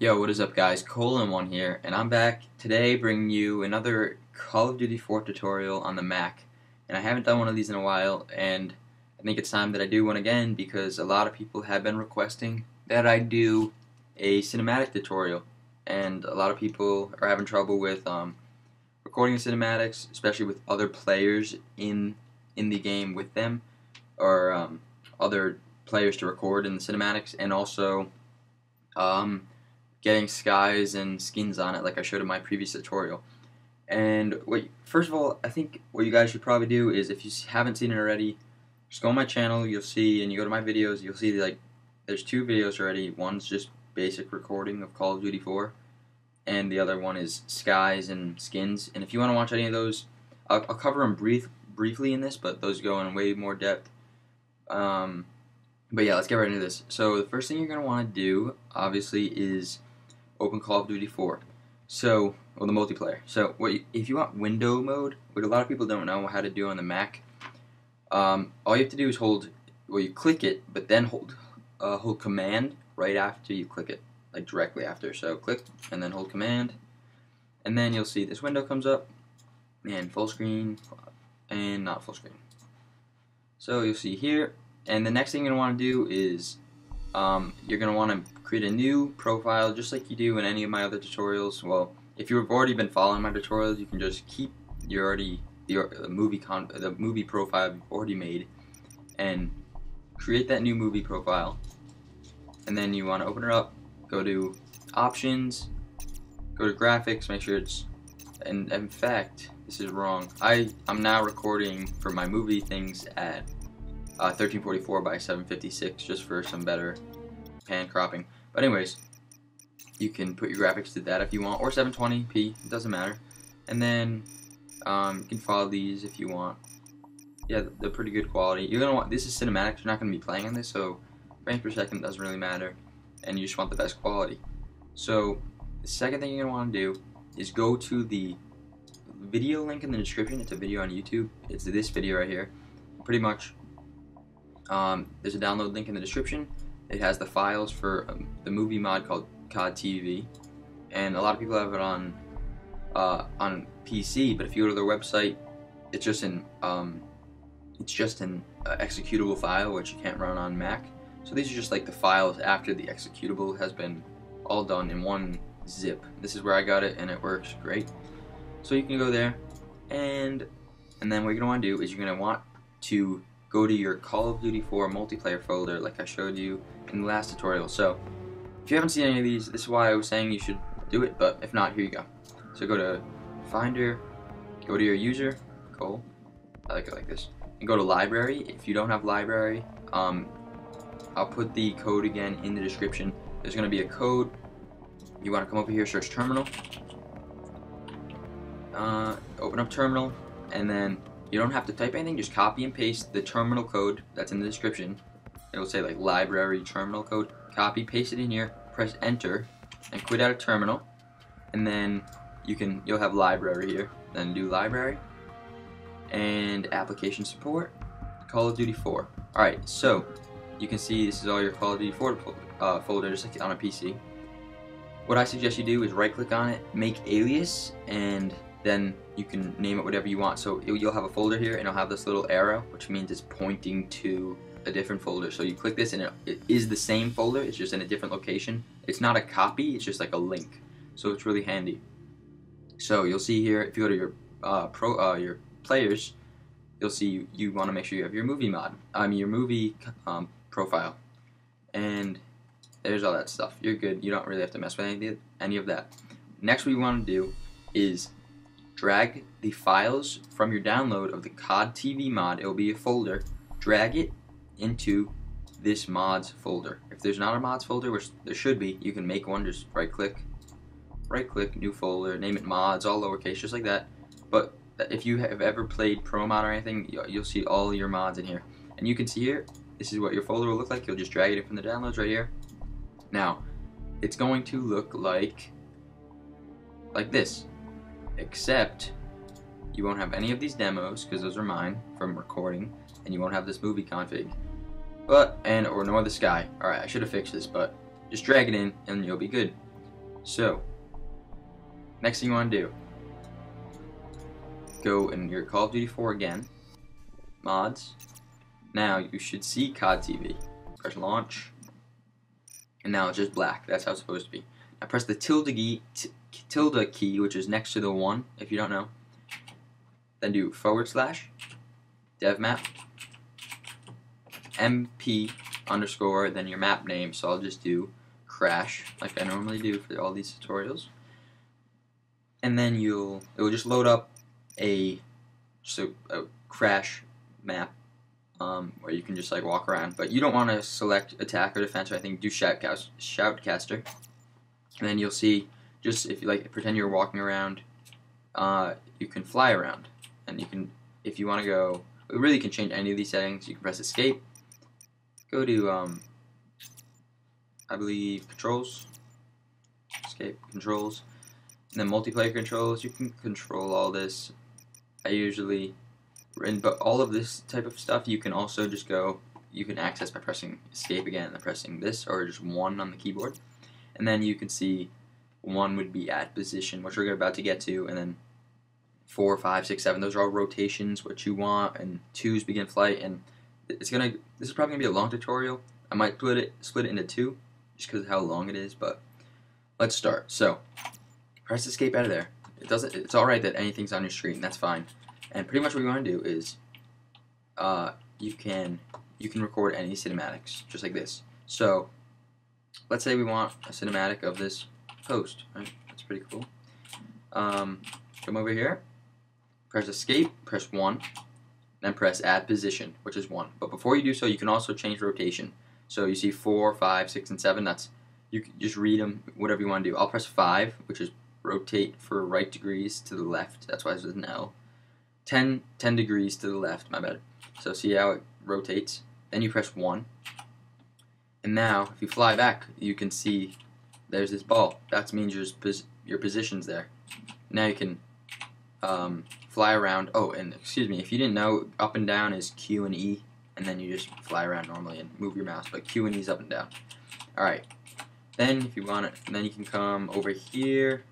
Yo, what is up guys? CoLEinONE here, and I'm back today bringing you another Call of Duty 4 tutorial on the Mac. And I haven't done one of these in a while, and I think it's time that I do one again because a lot of people have been requesting that I do a cinematic tutorial. And a lot of people are having trouble with recording the cinematics, especially with other players in the game with them, or other players to record in the cinematics, and also getting skies and skins on it like I showed in my previous tutorial. And first of all, I think what you guys should probably do is, if you haven't seen it already, just go on my channel, you'll see, and you go to my videos, you'll see like there's two videos already. One's just basic recording of Call of Duty 4, and the other one is skies and skins. And if you want to watch any of those, I'll cover them briefly in this, but those go in way more depth. But yeah, let's get right into this. So the first thing you're going to want to do, obviously, is open Call of Duty 4. So, or the multiplayer. So, if you want window mode, what a lot of people don't know how to do on the Mac, all you have to do is you click it, but then hold Command right after you click it, like directly after. So click and then hold Command, and then you'll see this window comes up, and full screen, and not full screen. So you'll see here, and the next thing you're going to want to do is you're going to want to create a new profile just like you do in any of my other tutorials. Well, if you've already been following my tutorials, you can just keep the movie profile you've already made and create that new movie profile. And then you want to open it up, go to Options, go to Graphics, make sure it's, and in fact, this is wrong. I'm now recording for my movie things at 1344 by 756 just for some better pan cropping. But anyways, you can put your graphics to that if you want, or 720p, it doesn't matter. And then you can follow these if you want. Yeah, they're pretty good quality. You're gonna want, this is cinematic, you're not gonna be playing on this, so frames per second doesn't really matter, and you just want the best quality. So the second thing you're gonna want to do is go to the video link in the description. It's a video on YouTube. It's this video right here. Pretty much, there's a download link in the description. It has the files for the movie mod called COD TV, and a lot of people have it on PC. But if you go to their website, it's just an executable file which you can't run on Mac. So these are just like the files after the executable has been all done in one zip. This is where I got it, and it works great. So you can go there, and then what you're gonna want to do is you're gonna want to go to your Call of Duty 4 multiplayer folder like I showed you in the last tutorial. So if you haven't seen any of these, this is why I was saying you should do it, but if not, here you go. So go to Finder, go to your user, Cole, I like it like this, and go to Library. If you don't have Library, I'll put the code again in the description. There's going to be a code. You want to come over here, search Terminal, open up Terminal, and then you don't have to type anything, just copy and paste the terminal code that's in the description. It'll say like library terminal code. Copy, paste it in here, press enter, and quit out of terminal. And then you'll have library here. Then do library and application support, Call of Duty 4. Alright, so you can see this is all your Call of Duty 4 folders like on a PC. What I suggest you do is right click on it, make alias, and then you can name it whatever you want. So you'll have a folder here, and it'll have this little arrow, which means it's pointing to a different folder. So you click this, and it is the same folder, it's just in a different location. It's not a copy, it's just like a link. So it's really handy. So you'll see here, if you go to your your players, you'll see you want to make sure you have your movie mod, your movie profile, and there's all that stuff. You're good. You don't really have to mess with any of that. Next, what you want to do is drag the files from your download of the COD TV mod. It will be a folder. Drag it into this mods folder. If there's not a mods folder, which there should be, you can make one. Just right click, new folder, name it mods, all lowercase, just like that. But if you have ever played Pro Mod or anything, you'll see all your mods in here. And you can see here, this is what your folder will look like. You'll just drag it in from the downloads right here. Now, it's going to look like this, except you won't have any of these demos because those are mine from recording, and you won't have this movie config. Or nor the sky. Alright, I should have fixed this, but just drag it in and you'll be good. So, next thing you want to do, go in your Call of Duty 4 again, mods. Now you should see COD TV. Press launch, and now it's just black. That's how it's supposed to be. Now press the tilde key, which is next to the 1, if you don't know. Then do / dev map mp _ then your map name. So I'll just do crash like I normally do for all these tutorials. And then it will just load up a crash map where you can just like walk around, but you don't want to select attack or defense or anything. Do shoutcaster, and then you'll see, just if you like pretend you're walking around, you can fly around, and you can, if you want to go, you really can change any of these settings. You can press escape, go to I believe controls, escape controls, and then multiplayer controls. You can control all this. But all of this type of stuff you can also just you can access by pressing escape again and then pressing this, or just 1 on the keyboard. And then you can see 1 would be at position, which we're about to get to, and then 4, 5, 6, 7, those are all rotations, what you want, and 2's begin flight. And this is probably gonna be a long tutorial. I might split it into 2 just because of how long it is, but let's start. So press escape out of there. It's alright that anything's on your screen, that's fine. And pretty much what you want to do is you can record any cinematics just like this. So let's say we want a cinematic of this post, right? That's pretty cool. Come over here, press escape, press 1, then press add position, which is 1. But before you do so, you can also change rotation. So you see 4, 5, 6, and 7. You can just read them, whatever you want to do. I'll press 5, which is rotate for right degrees to the left. That's why it's an L. 10 degrees to the left, my bad. So see how it rotates? Then you press 1. And now, if you fly back, you can see there's this ball. That means your position's there. Now you can fly around. Oh, and excuse me, if you didn't know, up and down is Q and E, and then you just fly around normally and move your mouse, but Q and E is up and down. Alright, then if you want it, then you can come over here,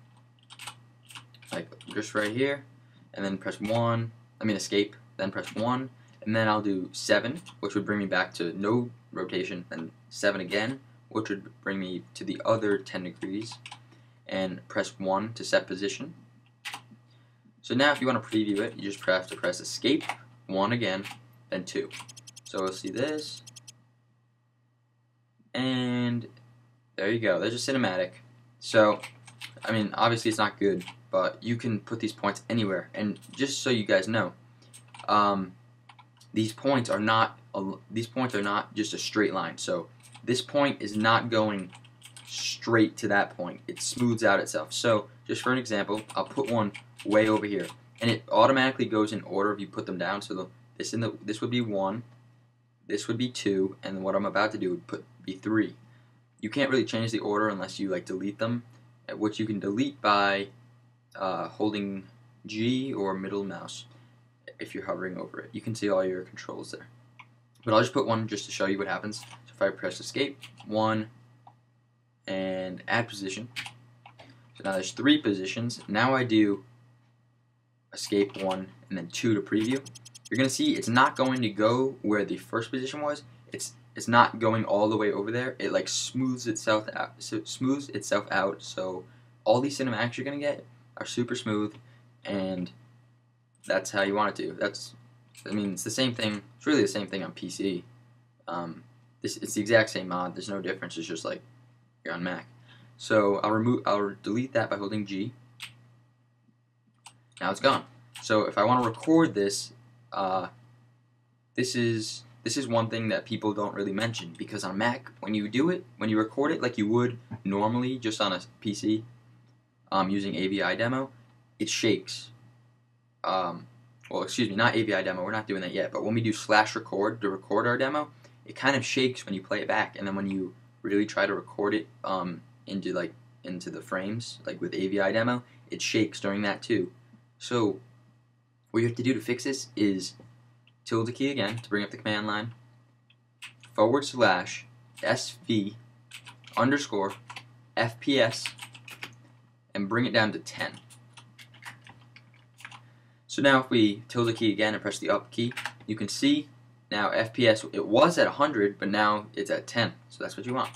like just right here, and then press escape, then press 1, and then I'll do 7, which would bring me back to no rotation, then 7 again, which would bring me to the other 10 degrees, and press 1 to set position. So now if you want to preview it, you just have to press escape, 1 again, then 2. So we'll see this, and there you go, there's a cinematic. So, I mean, obviously it's not good, but you can put these points anywhere. And just so you guys know, these points are not just a straight line. So this point is not going straight to that point. It smooths out itself. So just for an example, I'll put one way over here, and it automatically goes in order if you put them down. So this would be 1, this would be 2, and what I'm about to do would be 3. You can't really change the order unless you like delete them, which you can delete by holding G or middle mouse if you're hovering over it. You can see all your controls there. But I'll just put 1 just to show you what happens. So if I press escape, 1, and add position. So now there's 3 positions. Now I do escape 1 and then 2 to preview. You're going to see it's not going to go where the first position was. It's not going all the way over there. It like smooths itself out. So all these cinematics you're going to get are super smooth, and that's how you want it to. It's the same thing. It's really the same thing on PC. It's the exact same mod. There's no difference. It's just like you're on Mac. So I'll delete that by holding G. Now it's gone. So if I want to record this, this is one thing that people don't really mention, because on Mac, when you record it like you would normally just on a PC, using AVI demo, it shakes. Well, excuse me, not AVI demo, we're not doing that yet, but when we do /record to record our demo, it kind of shakes when you play it back, and then when you really try to record it into the frames, like with AVI demo, it shakes during that too. So what you have to do to fix this is tilde key again to bring up the command line, /SV _ FPS and bring it down to 10. So now if we tilde the key again and press the up key, you can see now FPS, it was at 100, but now it's at 10. So that's what you want.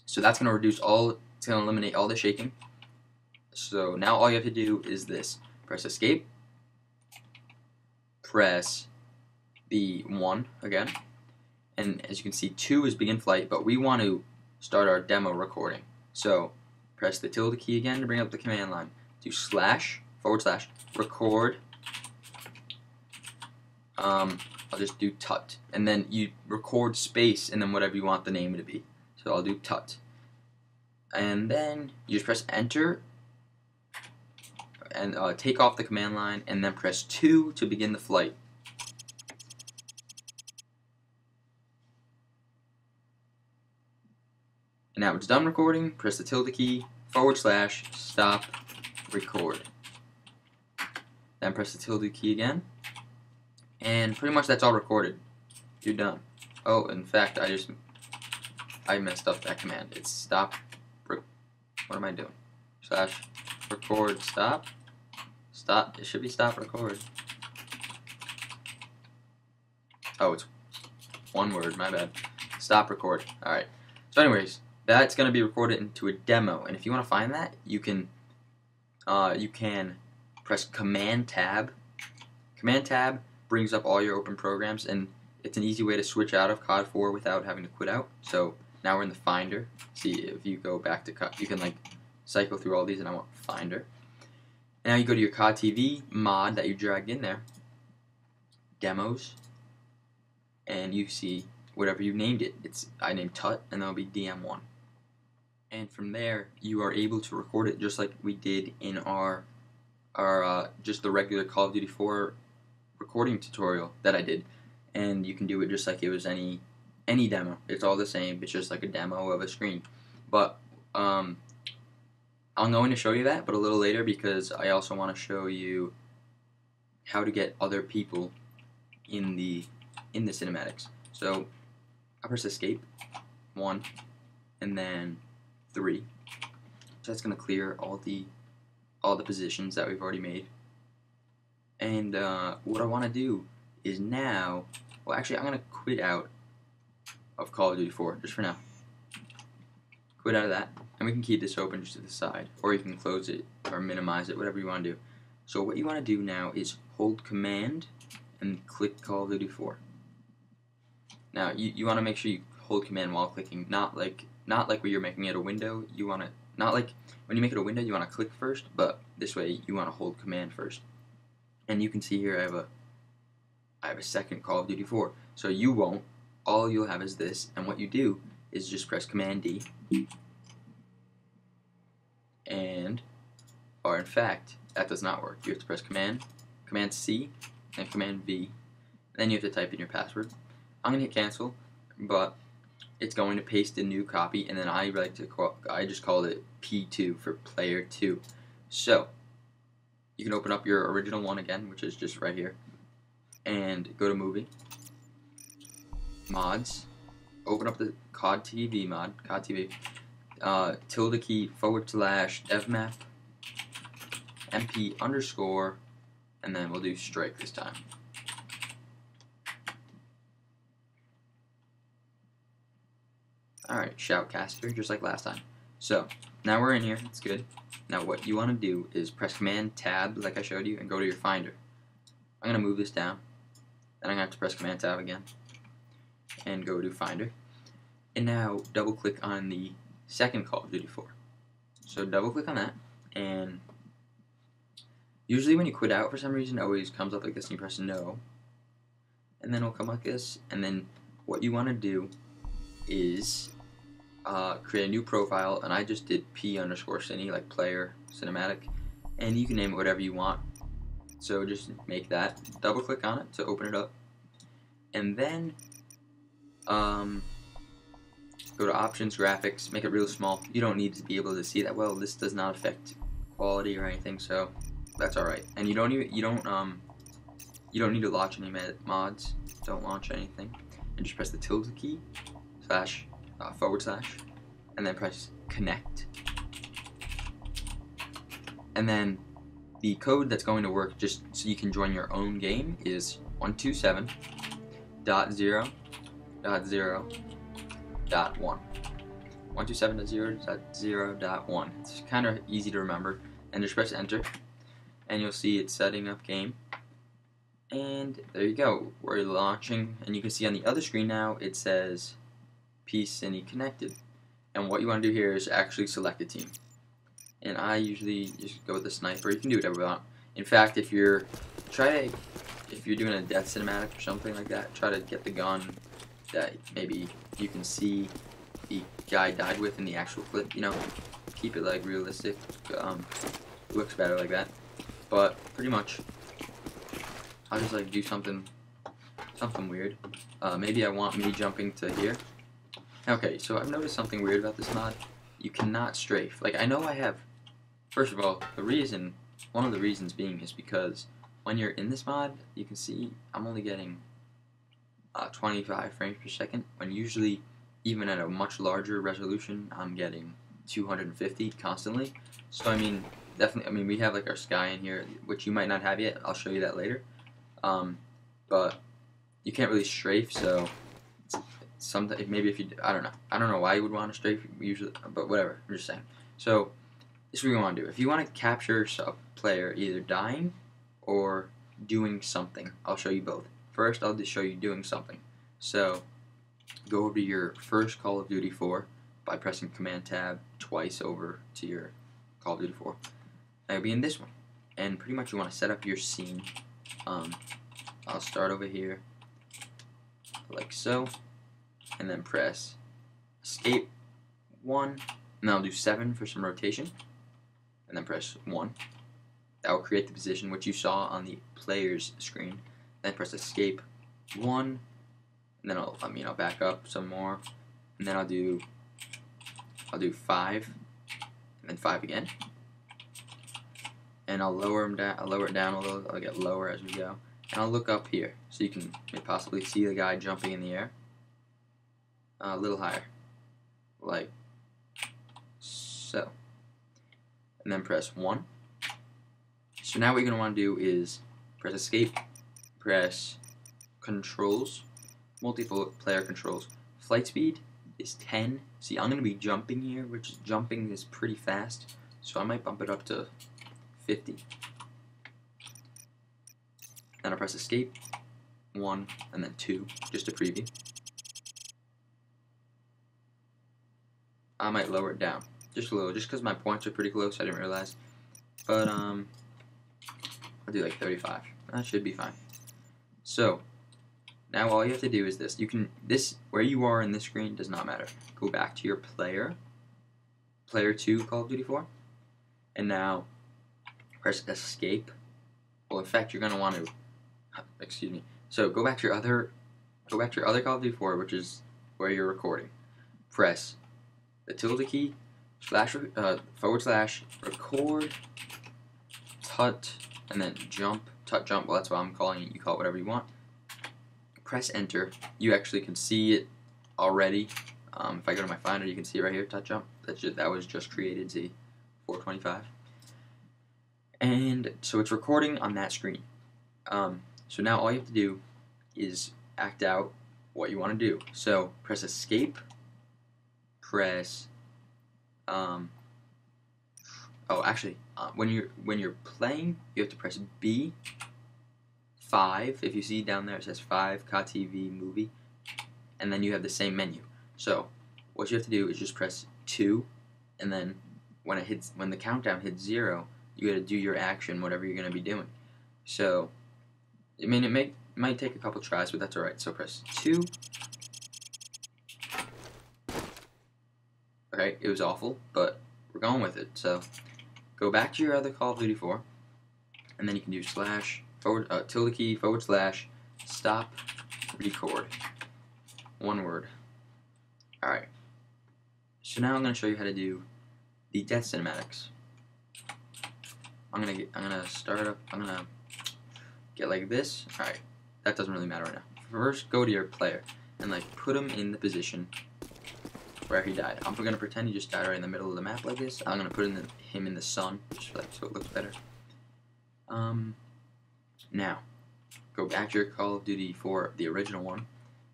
So that's going to reduce all, it's going to eliminate all the shaking. So now all you have to do is this. Press escape, press the 1 again, and as you can see 2 is begin flight, but we want to start our demo recording. So press the tilde key again to bring up the command line. Do //record. I'll just do tut, and then you record space and then whatever you want the name to be. So I'll do tut, and then you just press enter and take off the command line, and then press 2 to begin the flight. And now it's done recording. Press the tilde key, / stop record. Then press the tilde key again, and pretty much that's all recorded. You're done. Oh, in fact, I messed up that command. It's stop. What am I doing? / record stop. Stop. It should be stop record. Oh, it's one word. My bad. Stop record. All right. So, anyways, that's going to be recorded into a demo, and if you want to find that, you can press Command Tab. Command Tab brings up all your open programs, and it's an easy way to switch out of COD 4 without having to quit out. So now we're in the Finder. See, if you go back to COD, you can like cycle through all these, and I want Finder. Now you go to your COD TV mod that you dragged in there, Demos, and you see whatever you named it. I named Tut, and that'll be DM1. And from there, you are able to record it just like we did in our just the regular Call of Duty 4 recording tutorial that I did. And you can do it just like it was any demo. It's all the same. It's just like a demo of a screen. But I'm going to show you that, but a little later, because I also want to show you how to get other people in the cinematics. So I'll press escape, 1, and then 3. So that's going to clear all the positions that we've already made. And what I want to do is now, well, actually I'm going to quit out of Call of Duty 4 just for now. Quit out of that, and we can keep this open just to the side, or you can close it or minimize it, whatever you want to do. So what you want to do now is hold Command and click Call of Duty 4. Now you want to make sure you hold Command while clicking, not like when you're making it a window. You want to not like when you make it a window, you want to click first, but this way you want to hold Command first. And you can see here I have a second Call of Duty 4. So you won't. All you'll have is this, and what you do is just press Command D, or in fact, that does not work. You have to press Command C, and Command V, then you have to type in your password. I'm gonna hit cancel, but it's going to paste a new copy, and then I just called it P2 for player 2. So you can open up your original one again, which is just right here, and go to Movie, Mods, open up the COD TV mod, COD TV, tilde key / devmap, MP_, and then we'll do strike this time. Alright, shoutcaster, just like last time. So, now we're in here, it's good. Now what you want to do is press Command Tab, like I showed you, and go to your Finder. I'm going to move this down, then I'm going to have to press Command Tab again, and go to Finder. And now double click on the second Call of Duty 4. So double click on that, and usually when you quit out for some reason it always comes up like this, and you press no, and then it'll come like this. And then what you want to do is create a new profile, and I just did P_Cine, like player Ciniematic, and you can name it whatever you want. So just make that, double click on it to open it up, and then go to options, graphics, make it real small. You don't need to be able to see that well. This does not affect quality or anything, so that's alright. And you don't need to launch any mods. Don't launch anything, and just press the tilde key / / and then press connect. And then the code that's going to work just so you can join your own game is 127.0.0.1. 127.0.0.1. It's kind of easy to remember. And just press enter, and you'll see it's setting up game. And there you go. We're launching, and you can see on the other screen now it says Cine connected. And what you want to do here is actually select a team. And I usually just go with the sniper. You can do whatever you want. In fact, if you're doing a death cinematic or something like that, try to get the gun that maybe you can see the guy died with in the actual clip. You know, keep it like realistic. It looks better like that. But pretty much, I'll just like do something weird. Maybe I want me jumping to here. Okay, so I've noticed something weird about this mod. You cannot strafe. Like, I know I have. First of all, one of the reasons being is because when you're in this mod, you can see I'm only getting 25 frames per second, when usually, even at a much larger resolution, I'm getting 250 constantly. So I mean, definitely, I mean, we have like our sky in here, which you might not have yet. I'll show you that later. But you can't really strafe, so sometimes maybe if you, I don't know why you would want to strafe usually, but whatever. I'm just saying. So this is what you want to do. If you want to capture a player either dying or doing something, I'll show you both. First, I'll just show you doing something. So go over to your first Call of Duty 4 by pressing Command Tab twice over to your Call of Duty 4. I'll be in this one, and pretty much you want to set up your scene. I'll start over here like so, and then press Escape 1, and I'll do 7 for some rotation, and then press 1. That will create the position which you saw on the player's screen. Then press Escape 1, and then I'll back up some more, and then I'll do 5, and then 5 again, and I'll lower them down. I'll lower it down a little. I'll get lower as we go, and I'll look up here so you can possibly see the guy jumping in the air. A little higher, like so, and then press 1. So now what you're going to want to do is press Escape, press Controls, multiplayer controls. Flight speed is 10. See, I'm going to be jumping here, which jumping is pretty fast, so I might bump it up to 50. Then I'll press Escape, 1, and then 2, just to preview. I might lower it down just a little, just because my points are pretty close. I didn't realize, but I'll do like 35. That should be fine. So now all you have to do is this. Where you are in this screen does not matter. Go back to your player 2 Call of Duty 4, and now press Escape. Well, in fact, you're gonna want to. Excuse me. So go back to your other Call of Duty 4, which is where you're recording. Press the tilde key, / record, tut, and then jump. Tut jump. Well, that's what I'm calling it. You call it whatever you want. Press enter. You actually can see it already. If I go to my Finder, you can see it right here. Tut jump. That was just created. See, 425. And so it's recording on that screen. So now all you have to do is act out what you want to do. So press Escape. Press. When you're playing, you have to press B. 5. If you see down there, it says 5 COD movie, and then you have the same menu. So what you have to do is just press 2, and then when the countdown hits 0, you got to do your action, whatever you're gonna be doing. So I mean, it might take a couple tries, but that's alright. So press 2. Okay, it was awful, but we're going with it. So go back to your other Call of Duty 4, and then you can do tilde key / stop record. One word. Alright. So now I'm going to show you how to do the death cinematics. I'm gonna get like this. Alright, that doesn't really matter right now. First, go to your player and like put them in the position where he died. I'm gonna pretend he just died right in the middle of the map like this. I'm gonna put him in the sun, just like so it looks better. Now, go back to your Call of Duty for the original one.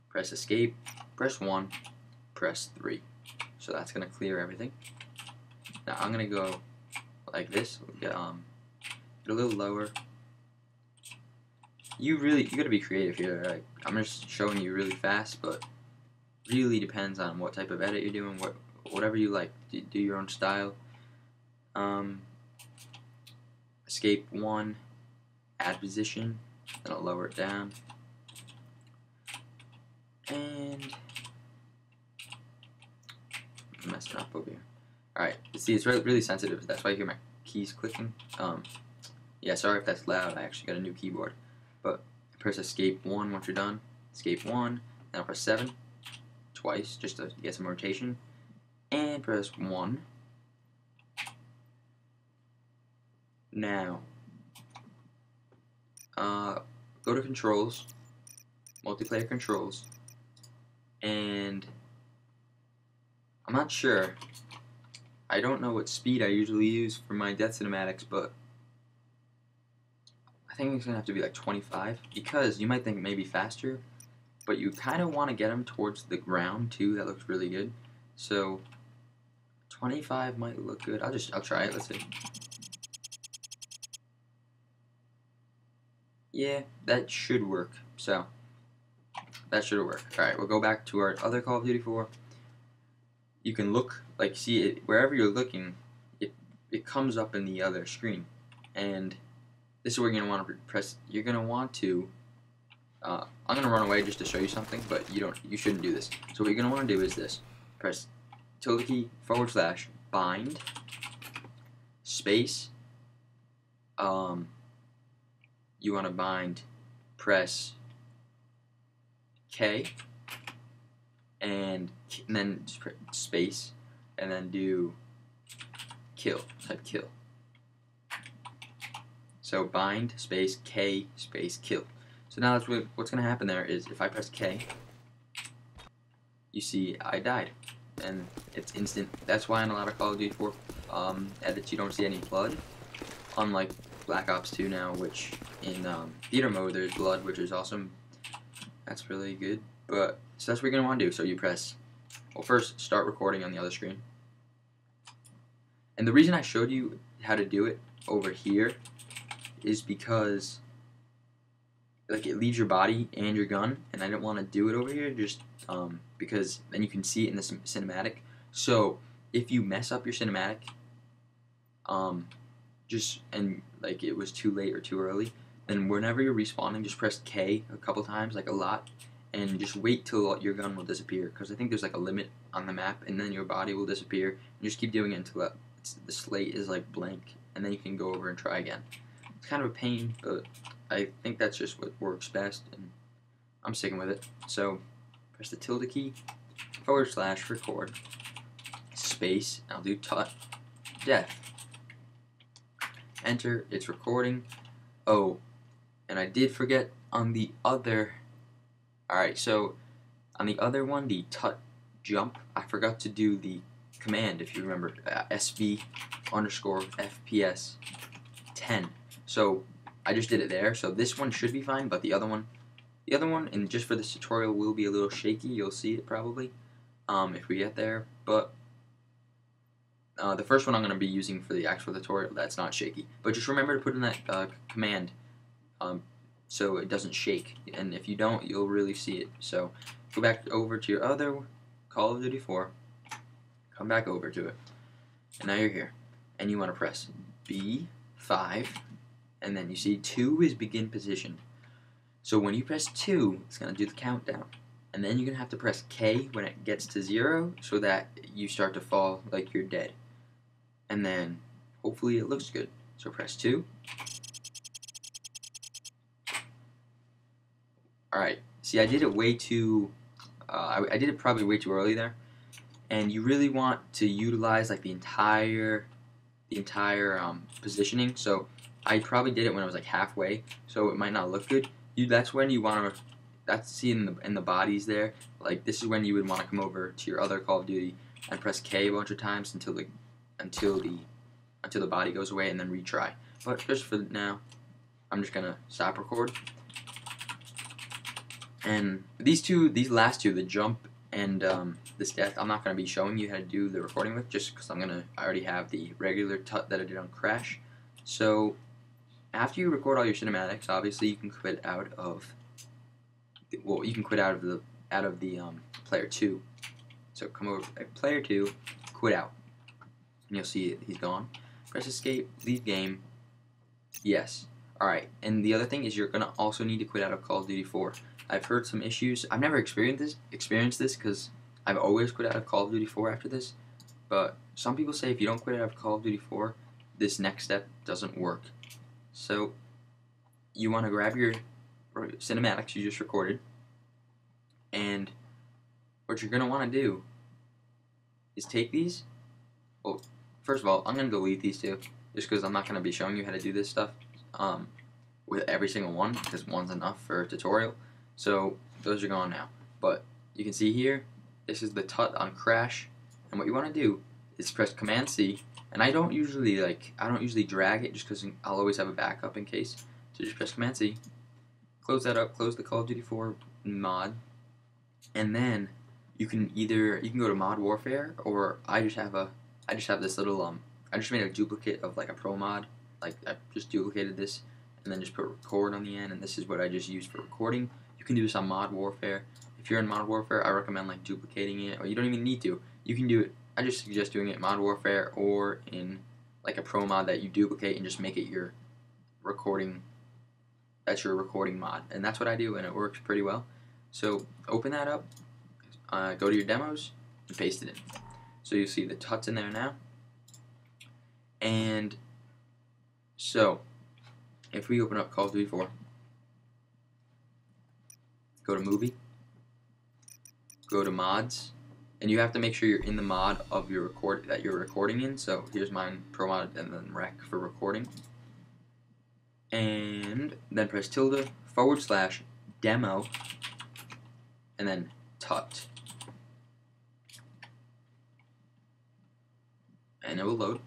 Press escape, press 1, press 3. So that's gonna clear everything. Now I'm gonna go like this. Get a little lower. You gotta be creative here. Like, I'm just showing you really fast, but really depends on what type of edit you're doing. Whatever you like. Do your own style. Escape 1, add position, then I'll lower it down, and I'm messing up over here. Alright, see, it's really sensitive. That's why you hear my keys clicking. Yeah, sorry if that's loud. I actually got a new keyboard. But press escape 1 once you're done. Escape 1, then I'll press 7 twice just to get some rotation, and press 1. Now, go to controls, multiplayer controls, and I'm not sure. I don't know what speed I usually use for my death cinematics, but I think it's gonna have to be like 25, because you might think maybe faster, but you kind of want to get them towards the ground too. That looks really good. So 25 might look good. I'll try it. Let's see. Yeah, that should work. So that should work. Alright, we'll go back to our other Call of Duty 4. You can look, like, see it wherever you're looking, it comes up in the other screen. And this is where you're gonna want to press. You're gonna want to. I'm gonna run away just to show you something, but you shouldn't do this. So what you're gonna want to do is this: press tilde key / bind space. You want to bind, press K, and then space, and then do kill. Type kill. So bind space K space kill. So now that's what's going to happen there is if I press K, you see I died, and it's instant. That's why in a lot of Call of Duty 4 edits you don't see any blood, unlike Black Ops 2 now, which in theater mode there's blood, which is awesome. That's really good. But so that's what you're going to want to do. So you press, well, first start recording on the other screen. And the reason I showed you how to do it over here is because like it leaves your body and your gun, and I didn't want to do it over here just because then you can see it in the cinematic. So if you mess up your cinematic, and like it was too late or too early, then whenever you're respawning, just press K a couple times, like a lot, and just wait till your gun will disappear, because I think there's like a limit on the map, and then your body will disappear. And just keep doing it until the slate is like blank, and then you can go over and try again. It's kind of a pain, but I think that's just what works best, and I'm sticking with it. So press the tilde key / record space. I'll do tut death. Enter. It's recording. Oh, and I did forget on the other. Alright, so on the other one, the tut jump, I forgot to do the command, if you remember, SV_FPS 10. So I just did it there. So this one should be fine, but the other one, and just for this tutorial, will be a little shaky. You'll see it probably if we get there. But the first one I'm going to be using for the actual tutorial, that's not shaky. But just remember to put in that command so it doesn't shake. And if you don't, you'll really see it. So go back over to your other Call of Duty 4. Come back over to it. And now you're here. And you want to press B5. And then you see 2 is begin position. So when you press 2, it's going to do the countdown. And then you're going to have to press K when it gets to 0 so that you start to fall like you're dead. And then hopefully it looks good. So press 2. Alright, see I did it way too, I did it probably way too early there. And you really want to utilize like the entire positioning. So I probably did it when I was like halfway, so it might not look good. That's when you want to, that's see in the bodies there, like this is when you would want to come over to your other Call of Duty and press K a bunch of times until the body goes away, and then retry. But just for now, I'm just gonna stop record. And these last two, the jump and this death, I'm not gonna be showing you how to do the recording with, just because I already have the regular tut that I did on Crash. So after you record all your cinematics, obviously you can quit out of the player 2. So come over to player 2, quit out, and you'll see he's gone. Press escape, leave game. Yes. Alright, and the other thing is you're gonna also need to quit out of Call of Duty 4. I've heard some issues. I've never experienced this because I've always quit out of Call of Duty 4 after this. But some people say if you don't quit out of Call of Duty 4, this next step doesn't work. So you want to grab your cinematics you just recorded, and what you're gonna want to do is take these. Well, first of all, I'm gonna delete these two just because I'm not gonna be showing you how to do this stuff with every single one, because one's enough for a tutorial. So those are gone now. But you can see here, this is the tut on Crash, and what you want to do is press Command C. And I don't usually drag it just because I'll always have a backup in case. So just press Command C, close that up, close the Call of Duty 4 mod, and then you can go to Mod Warfare, or I just have this little I just made a duplicate of like a pro mod. Like I just duplicated this and then just put record on the end, and this is what I just used for recording. You can do this on Mod Warfare. If you're in Mod Warfare, I recommend like duplicating it, or you don't even need to. You can do it. I just suggest doing it in Mod Warfare or in like a pro mod that you duplicate and just make it your recording. That's your recording mod, and that's what I do, and it works pretty well. So open that up, go to your demos, and paste it in. So you see the tuts in there now. And so if we open up Call of Duty 4, go to Movie, go to Mods, and you have to make sure you're in the mod of your that you're recording in. So here's mine, Pro Mod, and then Rec for recording. And then press tilde / demo, and then tut, and it will load.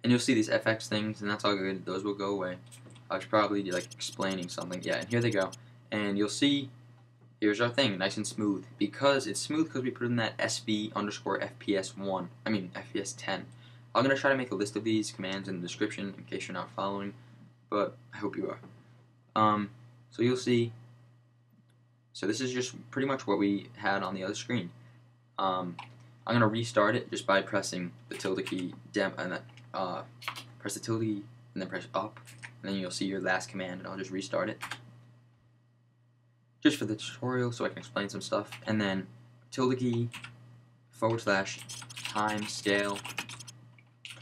And you'll see these FX things, and that's all good. Those will go away. I was probably like explaining something. Yeah, and here they go. And you'll see, here's our thing, nice and smooth. Because it's smooth because we put in that SV_FPS1. I mean FPS 10. I'm gonna try to make a list of these commands in the description in case you're not following, but I hope you are. So you'll see. So this is just pretty much what we had on the other screen. I'm gonna restart it just by pressing the tilde key, and then press the tilde key, and then press up, and then you'll see your last command, and I'll just restart it just for the tutorial so I can explain some stuff. And then tilde key / time scale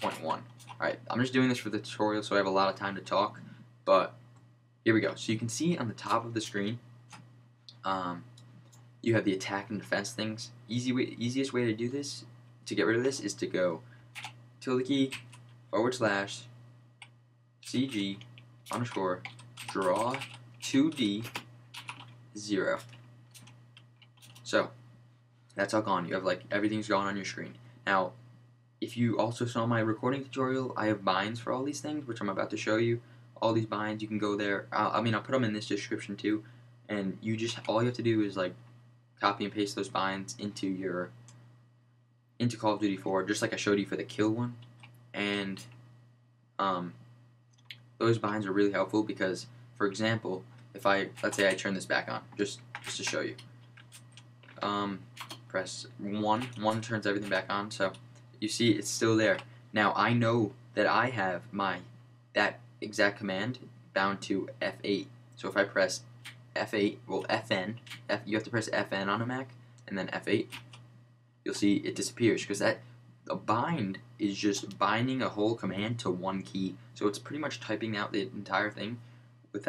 0.1. Alright, I'm just doing this for the tutorial so I have a lot of time to talk, but here we go. So you can see on the top of the screen, you have the attack and defense things. Easiest way to do this, to get rid of this, is to go tilde key / CG _ draw 2D 0. So that's all gone. You have like everything's gone on your screen. Now, if you also saw my recording tutorial, I have binds for all these things, which I'm about to show you. All these binds, you can go there. I'll put them in this description too. And all you have to do is like copy and paste those binds into Call of Duty 4, just like I showed you for the kill one. And those binds are really helpful because, for example, let's say I turn this back on, just to show you. Press 1. 1 turns everything back on, so you see it's still there. Now I know that I have that exact command bound to F8. So if I press F8, well FN, you have to press FN on a Mac, and then F8, you'll see it disappears, because a bind is just binding a whole command to one key. So it's pretty much typing out the entire thing with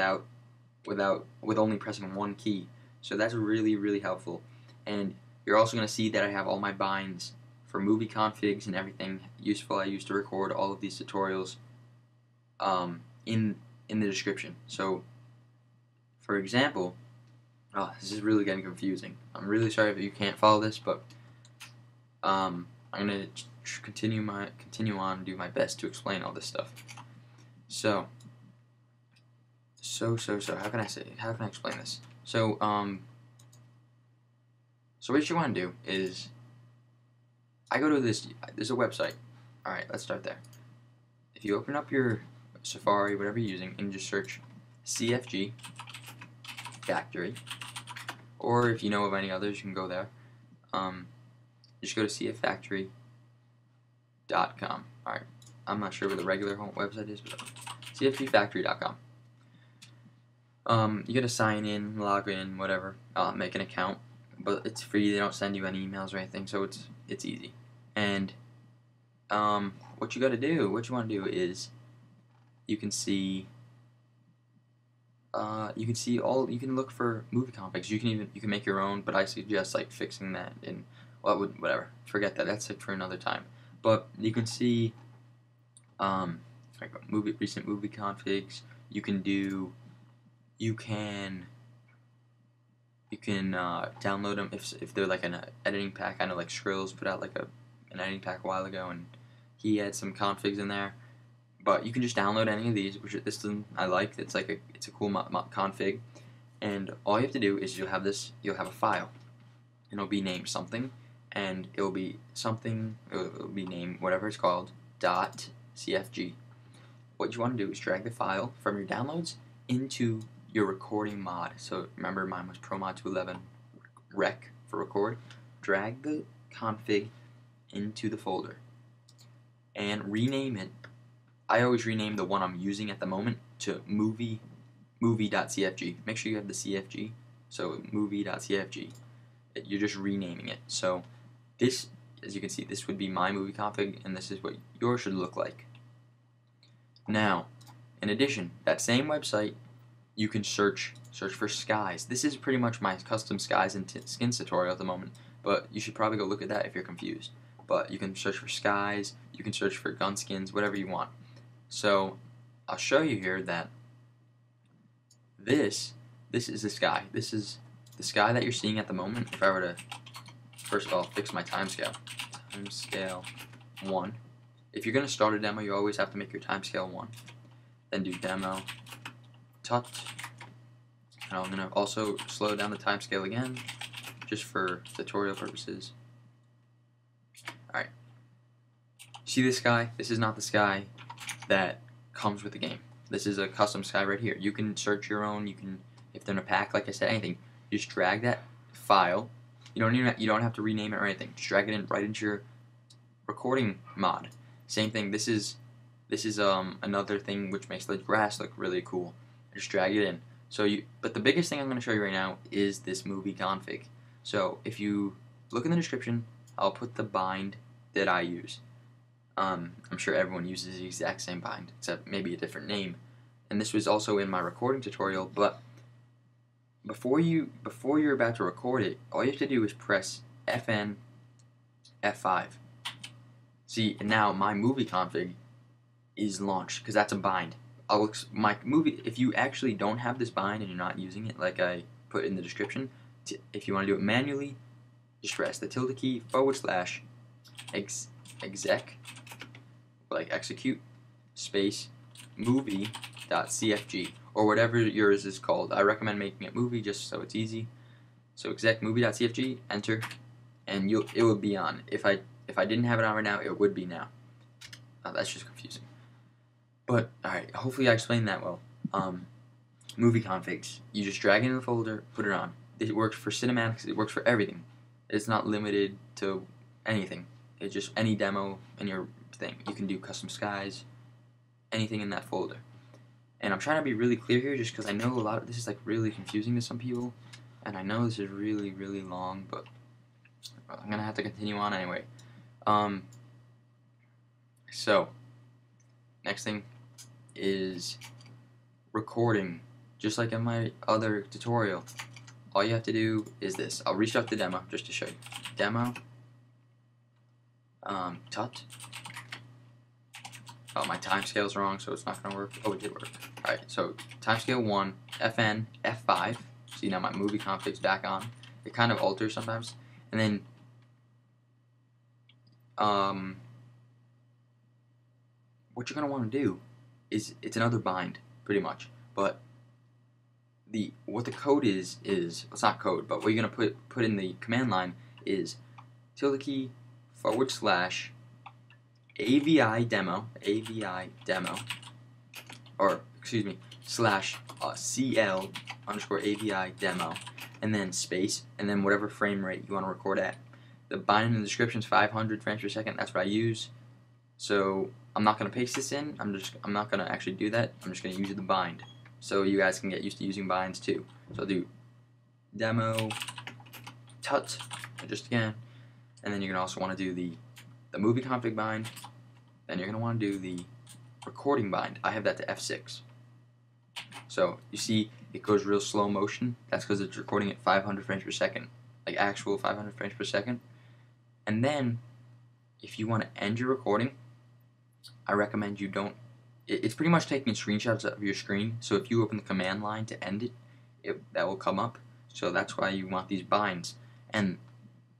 only pressing one key. So that's really, really helpful. And you're also going to see that I have all my binds for movie configs and everything useful I use to record all of these tutorials in the description. So, for example, this is really getting confusing. I'm really sorry if you can't follow this, but I'm gonna continue on and do my best to explain all this stuff. So how can I explain this? So what you want to do is, I go to this. There's a website. All right, let's start there. If you open up your Safari, whatever you're using, and just search CFG factory, or if you know of any others, you can go there. Just go to cffactory.com. All right, I'm not sure where the regular home website is, but cfgfactory.com. You gotta sign in, log in, whatever, make an account, but it's free. They don't send you any emails or anything, so it's easy. And what you want to do is you can see you can look for movie configs. You can make your own, but I suggest like fixing that in whatever. Forget that. That's it for another time. But you can see like recent movie configs. You can download them if they're like an editing pack. I know like Skrill's put out like an editing pack a while ago, and he had some configs in there. But you can just download any of these, which this one I like. It's a cool config, and all you have to do is you'll have a file, and it'll be named something, and it'll be named whatever it's called .cfg. What you want to do is drag the file from your downloads into your recording mod. So remember, mine was ProMod 211 rec for record. Drag the config into the folder and rename it. I always rename the one I'm using at the moment to movie.cfg. Make sure you have the CFG. So movie.cfg. You're just renaming it. So this, as you can see, this would be my movie config, and this is what yours should look like. Now, in addition, that same website, you can search for skies. This is pretty much my custom skies and skins tutorial at the moment, but you should probably go look at that if you're confused. But you can search for skies, you can search for gun skins, whatever you want. So I'll show you here that this is the sky. This is the sky that you're seeing at the moment. If I were to, first of all, fix my timescale. Timescale 1. If you're going to start a demo, you always have to make your timescale 1. Then do demo tut. And I'm going to also slow down the timescale again, just for tutorial purposes. Alright. See this sky? This is not the sky that comes with the game. This is a custom sky right here. You can search your own. You can, if they're in a pack, like I said, anything. You just drag that file. You don't have to rename it or anything. Just drag it right into your recording mod. Same thing. This is another thing which makes the grass look really cool. Just drag it in. But the biggest thing I'm going to show you right now is this movie config. So if you look in the description, I'll put the bind that I use. I'm sure everyone uses the exact same bind, except maybe a different name. And this was also in my recording tutorial, but before you're about to record it, all you have to do is press FN F5. See, and now my movie config is launched, because that's a bind. My movie, if you actually don't have this bind and you're not using it, like I put in the description, if you want to do it manually, just press the tilde key / exec, like execute, space, movie.cfg, or whatever yours is called. I recommend making it movie just so it's easy. So exec movie.cfg, enter, and it will be on. If I didn't have it on right now, it would be now. That's just confusing. But alright, hopefully I explained that well. Movie configs. You just drag it in the folder, put it on. It works for cinematics, it works for everything. It's not limited to anything. It's just any demo in your thing. You can do custom skies, anything in that folder. And I'm trying to be really clear here just because I know a lot of this is like really confusing to some people. And I know this is really, really long, but I'm going to have to continue on anyway. So, next thing is recording. Just like in my other tutorial, all you have to do is this. I'll restart the demo just to show you. Demo tut. Oh, my timescale's wrong, so it's not going to work. Oh, it did work. Alright, so timescale 1, FN, F5. See, now my movie config's back on. It kind of alters sometimes. And then what you're gonna want to do is it's another bind, pretty much. But what the code is it's not code, but what you're gonna put in the command line is tilde key / AVI demo, or excuse me, /CL underscore AVI demo, and then space, and then whatever frame rate you want to record at. The binding in the description is 500 frames per second. That's what I use. So I'm not gonna paste this in. I'm not gonna actually do that. I'm just gonna use the bind, so you guys can get used to using binds too. So I'll do demo tut just again, and then you're gonna also want to do the movie config bind. Then you're gonna want to do the recording bind. I have that to F6. So you see it goes real slow motion. That's because it's recording at 500 frames per second, like actual 500 frames per second. And then if you want to end your recording, I recommend you don't. It's pretty much taking screenshots of your screen. So if you open the command line to end it, that will come up. So that's why you want these binds. And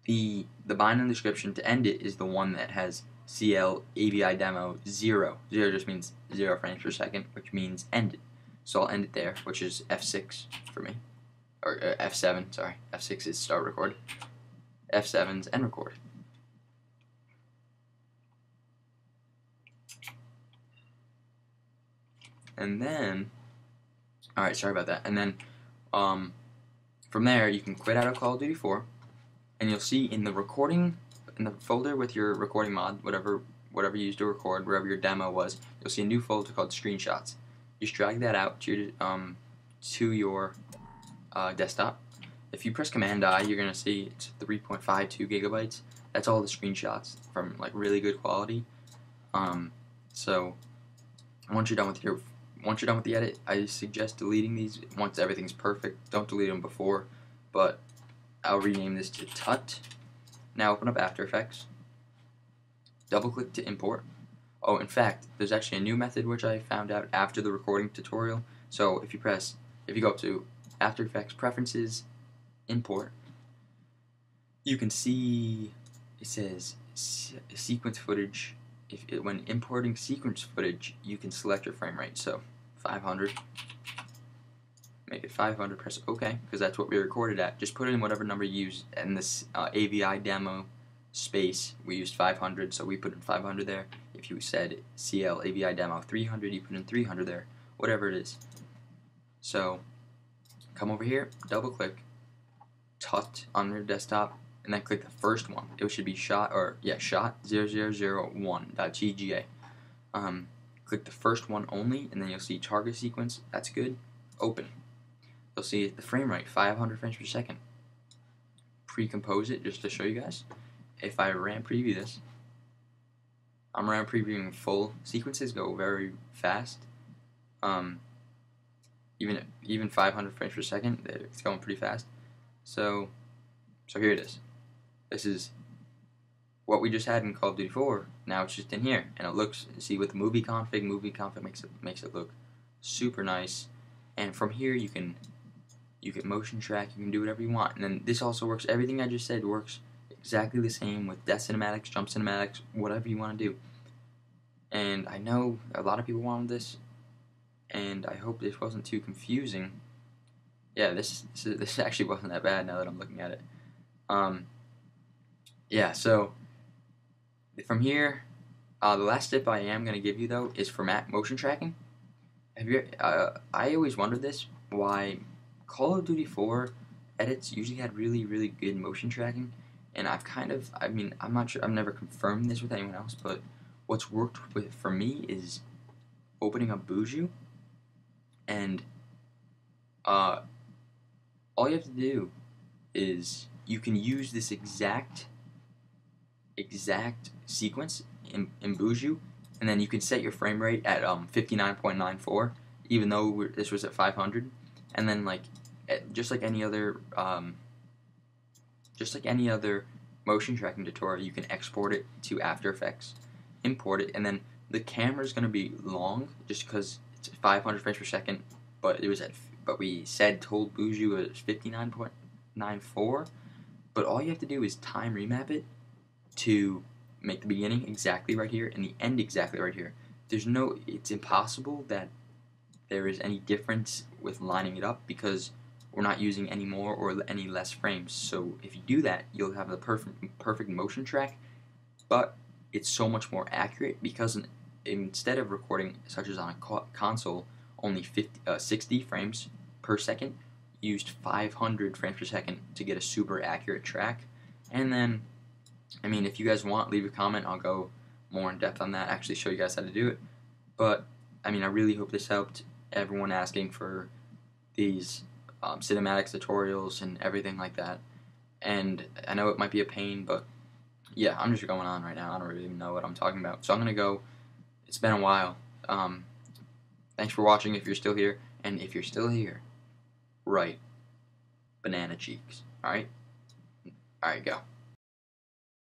the bind in the description to end it is the one that has CL AVI demo 0. 0 just means 0 frames per second, which means end it. So I'll end it there, which is F6 for me, or F7. Sorry, F6 is start record. F7's end record. And then, alright, sorry about that. And then, from there, you can quit out of Call of Duty 4, and you'll see in the recording, in the folder with your recording mod, whatever you used to record, wherever your demo was, you'll see a new folder called Screenshots. Just drag that out to your desktop. If you press Command I, you're gonna see it's 3.52 gigabytes. That's all the screenshots from like really good quality. So once you're done with the edit, I suggest deleting these once everything's perfect. Don't delete them before, but I'll rename this to Tut. Now open up After Effects. Double click to import. Oh, in fact, there's actually a new method which I found out after the recording tutorial. So if you go up to After Effects Preferences, Import, you can see it says sequence footage. When importing sequence footage, you can select your frame rate. So 500, make it 500, press OK, because that's what we recorded at. Just put in whatever number you use, and this AVI demo space, we used 500, so we put in 500 there. If you said CL AVI demo 300, you put in 300 there, whatever it is. So come over here, double click Tut on your desktop, and then click the first one. It should be shot 0001.gga. Click the first one only, and then you'll see target sequence. That's good. Open. You'll see the frame rate 500 frames per second. Pre-compose it just to show you guys. If I RAM preview this, I'm RAM previewing full sequences, go very fast. Even 500 frames per second, it's going pretty fast. So here it is. This is what we just had in Call of Duty 4. Now it's just in here, and it looks. See with the movie config makes it look super nice. And from here you can motion track. You can do whatever you want. And then this also works. Everything I just said works exactly the same with death cinematics, jump cinematics, whatever you want to do. And I know a lot of people wanted this, and I hope this wasn't too confusing. Yeah, this actually wasn't that bad now that I'm looking at it. Yeah, so from here, the last tip I am going to give you though is for motion tracking. I always wondered this, why Call of Duty 4 edits usually had really, really good motion tracking, and I'm not sure, I've never confirmed this with anyone else, but what's worked for me is opening up Buju, and all you have to do is you can use this exact sequence in Buju, and then you can set your frame rate at 59.94, even though this was at 500, and then just like any other motion tracking tutorial, you can export it to After Effects, import it, and then the camera is going to be long just because it's 500 frames per second, but we told Buju it was 59.94, but all you have to do is time remap it to make the beginning exactly right here and the end exactly right here. It's impossible that there is any difference with lining it up because we're not using any more or any less frames. So if you do that, you'll have the perfect motion track, but it's so much more accurate because instead of recording, such as on a console, only 60 frames per second, used 500 frames per second to get a super accurate track. And then, I mean, if you guys want, leave a comment. I'll go more in depth on that, actually show you guys how to do it. But, I mean, I really hope this helped everyone asking for these cinematics tutorials and everything like that. And I know it might be a pain, but yeah, I'm just going on right now. I don't really even know what I'm talking about. So I'm going to go. It's been a while. Thanks for watching if you're still here. And if you're still here, write banana cheeks. Alright? Alright, go.